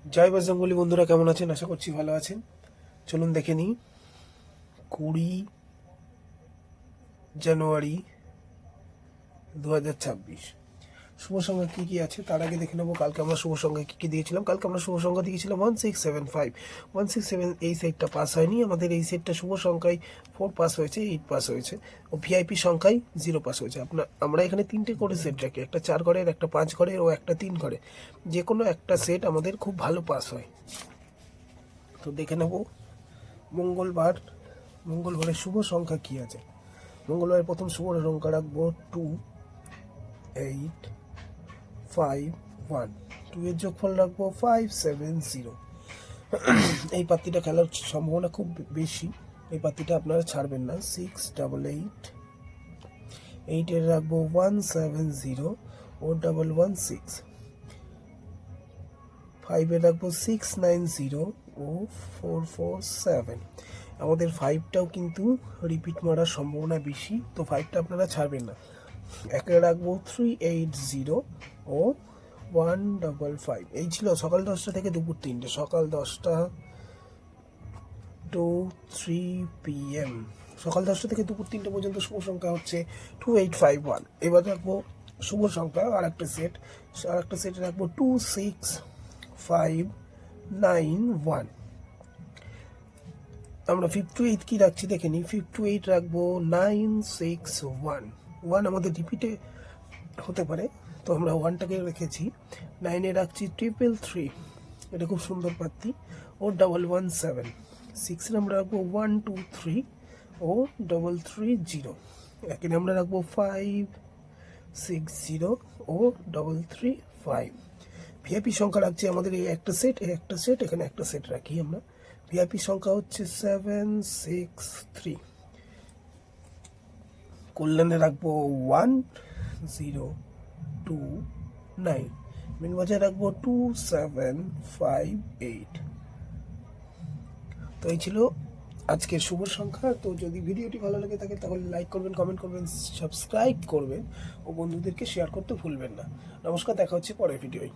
জয় বজরঙ্গলী বন্ধুরা, কেমন আছেন? আশা করছি ভালো আছেন। চলুন দেখে নিই 20 জানুয়ারি 2026 শুভ সংখ্যা কী কী আছে তার আগে দেখে নেবো কালকে আমরা শুভ সংখ্যা কী কী দিয়েছিলাম। কালকে আমরা শুভ সংখ্যা দিয়েছিলাম 1675 167। এই সেটটা পাস হয়নি আমাদের। এই সেটটা শুভ সংখ্যায় 4 পাস হয়েছে, 8 পাস হয়েছে ও ভিআইপি সংখ্যায় 0 পাস হয়েছে। আমরা এখানে 3টে করে সেট রাখি, একটা 4 ঘরের, একটা 5 ঘরের ও একটা 3 ঘরে। যে কোনো একটা সেট আমাদের খুব ভালো পাস হয়। তো দেখে নেব মঙ্গলবারের শুভ সংখ্যা কী আছে। মঙ্গলবারের প্রথম শুভ সংখ্যা রাখবো 2851। 2 এর যোগফল রাখবো 570। এই পাত্তিটা খেলার সম্ভাবনা খুব বেশি, এই পাত্তিটা আপনারা ছাড়বেন না। 688। 8 এর রাখবো 170 ও 116। 5 এর রাখবো 690 ও 447। আমাদের 5টাও কিন্তু রিপিট মারার সম্ভাবনা বেশি, তো 5টা আপনারা ছাড়বেন না। একে রাখবো 380 ও 155। এই ছিল সকাল 10টা থেকে দুপুর 3টে, সকাল 10টা টু 3 PM। সকাল 10টা থেকে দুপুর 3টে পর্যন্ত শুভ সংখ্যা হচ্ছে 2851। এবার রাখবো শুভ সংখ্যা আর একটা সেট রাখবো 26591। আমরা 5 to 8 কি রাখছি দেখে নিই। 5 to 8 রাখবো 961। 1 আমাদের রিপিটে হতে পারে, তো আমরা 1টাকে রেখেছি। 9 এ রাখছি 333, এটা খুব সুন্দর পাত্তি, ও 117। 6 এ আমরা রাখবো 123 ও 330। এখানে আমরা রাখবো 560 ও 335। ভিআইপি সংখ্যা রাখছি আমাদের এই একটা সেট, এখানে একটা সেট রাখি আমরা। ভিআইপি সংখ্যা হচ্ছে 763। কল্যাণে রাখবো 1029। মিনবাজার রাখবো 2758। তো এই ছিল আজকের শুভ সংখ্যা। তো যদি ভিডিওটি ভালো লাগে থাকে তাহলে লাইক করবেন, কমেন্ট করবেন, সাবস্ক্রাইব করবেন ও বন্ধুদেরকে শেয়ার করতে ভুলবেন না। নমস্কার, দেখা হচ্ছে পরের ভিডিওয়।